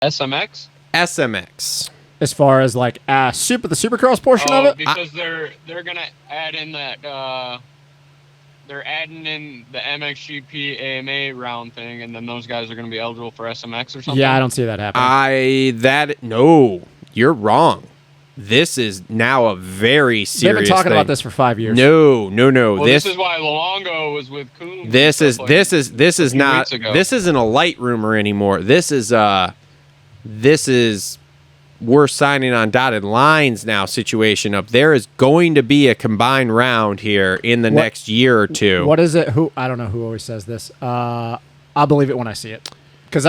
SMX? SMX. As far as like the Supercross portion of it? Because they're gonna add in that they're adding in the MXGP AMA round thing, and then those guys are gonna be eligible for SMX or something. Yeah, I don't see that happening. No, you're wrong. This is now a very serious They've been talking thing. about this for 5 years. No. Well, this is why Luongo was with Coons. This isn't a light rumor anymore. This is we're signing on dotted lines now situation of there is going to be a combined round here in the next year or two. What is it? I don't know who always says this. I'll believe it when I see it. Because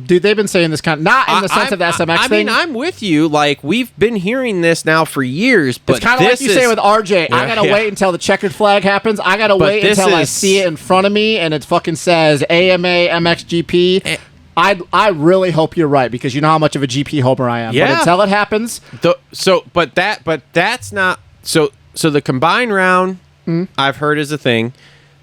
they've been saying this kind of, not in the sense of the SMX thing. I mean, I'm with you. Like, we've been hearing this now for years, but it's kind of like you say with RJ. I got to wait until the checkered flag happens. I got to wait until I see it in front of me and it fucking says AMA, MXGP. I really hope you're right because you know how much of a GP homer I am. Yeah. But until it happens. That's not. So the combined round, I've heard is a thing,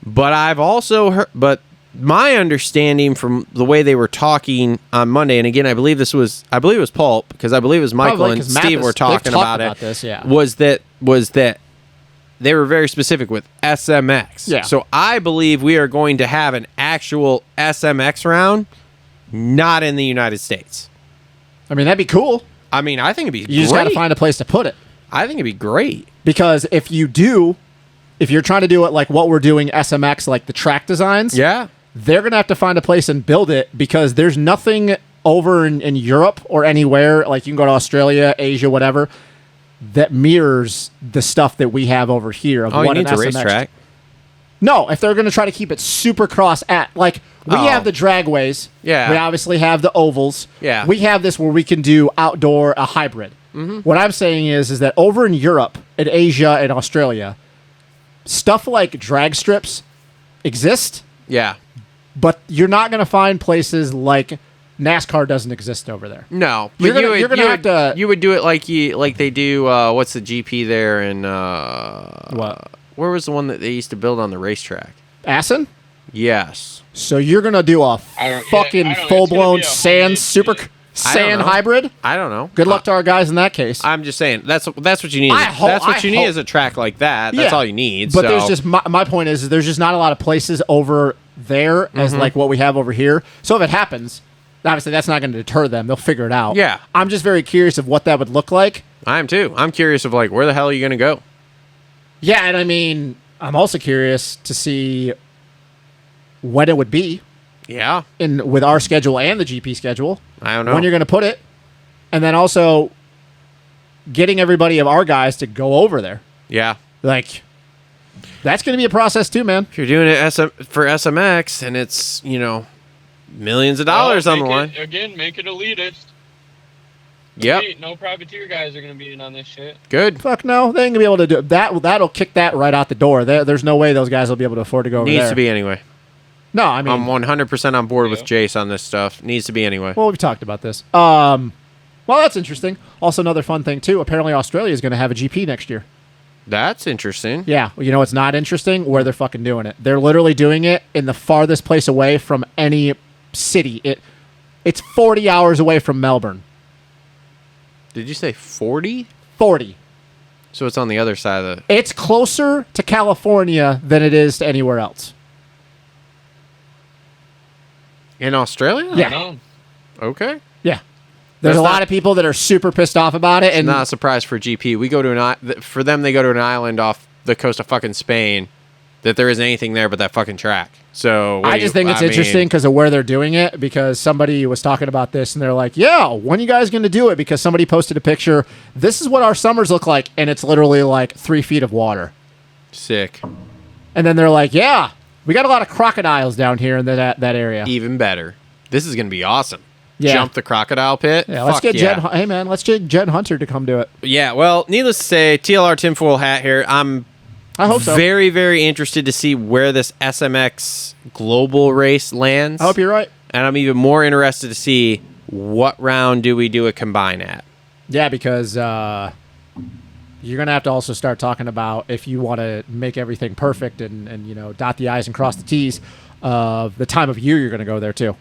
but I've also heard, my understanding from the way they were talking on Monday, and again, I believe it was Pulp, because I believe it was Michael and Steve were talking about this, yeah. was that they were very specific with SMX. Yeah. So I believe we are going to have an actual SMX round, not in the United States. I mean, that'd be cool. I mean, I think it'd be great. You just got to find a place to put it. I think it'd be great. Because if you're trying to do it like what we're doing SMX, like the track designs, yeah, they're going to have to find a place and build it because there's nothing over in Europe or anywhere, like you can go to Australia, Asia, whatever, that mirrors the stuff that we have over here. Of what you need a racetrack. No, if they're going to try to keep it Supercross like we have the dragways. Yeah. We obviously have the ovals. Yeah. We have this where we can do outdoor, a hybrid. Mm-hmm. What I'm saying is that over in Europe, in Asia, and Australia, stuff like drag strips exist. Yeah. But you're not going to find places like NASCAR doesn't exist over there. No, you're gonna have to. You would do it like they do. What's the GP there? And what? Where was the one that they used to build on the racetrack? Assen. Yes. So you're gonna do a fucking full blown sand hybrid? I don't know. Good luck to our guys in that case. I'm just saying that's what you need. That's what you need is a track like that. That's all you need. But there's just my point is there's just not a lot of places over there as like what we have over here. So if it happens, obviously that's not going to deter them. They'll figure it out. Yeah. I'm just very curious of what that would look like. I am too. I'm curious of like where the hell are you going to go? Yeah, and I mean, I'm also curious to see when it would be. Yeah. With our schedule and the GP schedule. I don't know. When you're going to put it. And then also getting everybody of our guys to go over there. Yeah. Like, that's going to be a process too, man. If you're doing it for SMX and it's, millions of dollars on the line. Again, make it elitist. Yep. No privateer guys are going to be in on this shit. Good. Fuck no. They ain't going to be able to do it. That'll kick that right out the door. There's no way those guys will be able to afford to go over there. Needs to be anyway. No, I mean... I'm 100% on board with Jace on this stuff. Needs to be anyway. Well, we've talked about this. Well, that's interesting. Also, another fun thing, too. Apparently, Australia is going to have a GP next year. That's interesting. Yeah. You know what's not interesting? Where they're fucking doing it. They're literally doing it in the farthest place away from any city. It's 40 hours away from Melbourne. Did you say 40? 40. So it's on the other side of the... It's closer to California than it is to anywhere else. In Australia? Yeah. Okay. Yeah. There's a lot of people that are super pissed off about it. And not a surprise for GP. We go to for them, they go to an island off the coast of fucking Spain that there isn't anything there but that fucking track. So I just think it's interesting because of where they're doing it, because somebody was talking about this and they're like, yeah, when are you guys going to do it? Because somebody posted a picture. This is what our summers look like. And it's literally like 3 feet of water. Sick. And then they're like, yeah, we got a lot of crocodiles down here in that area. Even better. This is going to be awesome. Yeah. Jump the crocodile pit. Yeah, let's get Jen. Hey man, let's get Jen Hunter to come do it. Yeah, well, needless to say, TLR tinfoil hat here. I hope so. Very, very interested to see where this SMX global race lands. I hope you're right. And I'm even more interested to see what round do we do a combine at. Yeah, because you're going to have to also start talking about if you want to make everything perfect and dot the I's and cross the T's of the time of year you're going to go there too.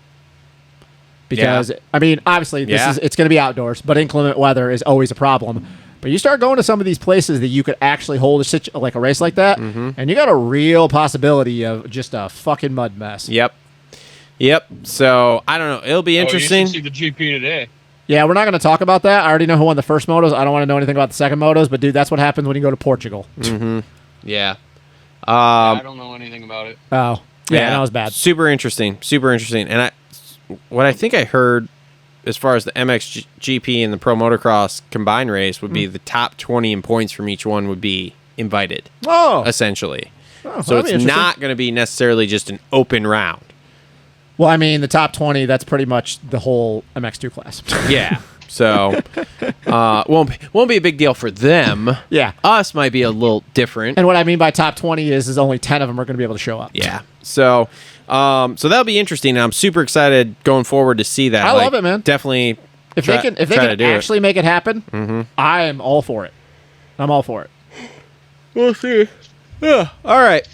because I mean, obviously it's going to be outdoors, but inclement weather is always a problem. But you start going to some of these places that you could actually hold a race like that, and you got a real possibility of just a fucking mud mess. Yep. So I don't know. It'll be interesting. You should see the GP today. Yeah, we're not going to talk about that. I already know who won the first motos. I don't want to know anything about the second motos, but dude, that's what happens when you go to Portugal. Yeah. I don't know anything about it. Oh, yeah, that was bad. Super interesting. And what I think I heard, as far as the MXGP and the Pro Motocross combined race, would be the top 20 in points from each one would be invited. Oh, essentially. So it's not going to be necessarily just an open round. Well, I mean, the top 20, that's pretty much the whole MX2 class. Yeah. So, won't be a big deal for them. Yeah. Us might be a little different. And what I mean by top 20 is only 10 of them are going to be able to show up. Yeah. So that'll be interesting. And I'm super excited going forward to see that. I love it, man. Definitely. If they can actually make it happen, I am all for it. I'm all for it. We'll see. Yeah. All right.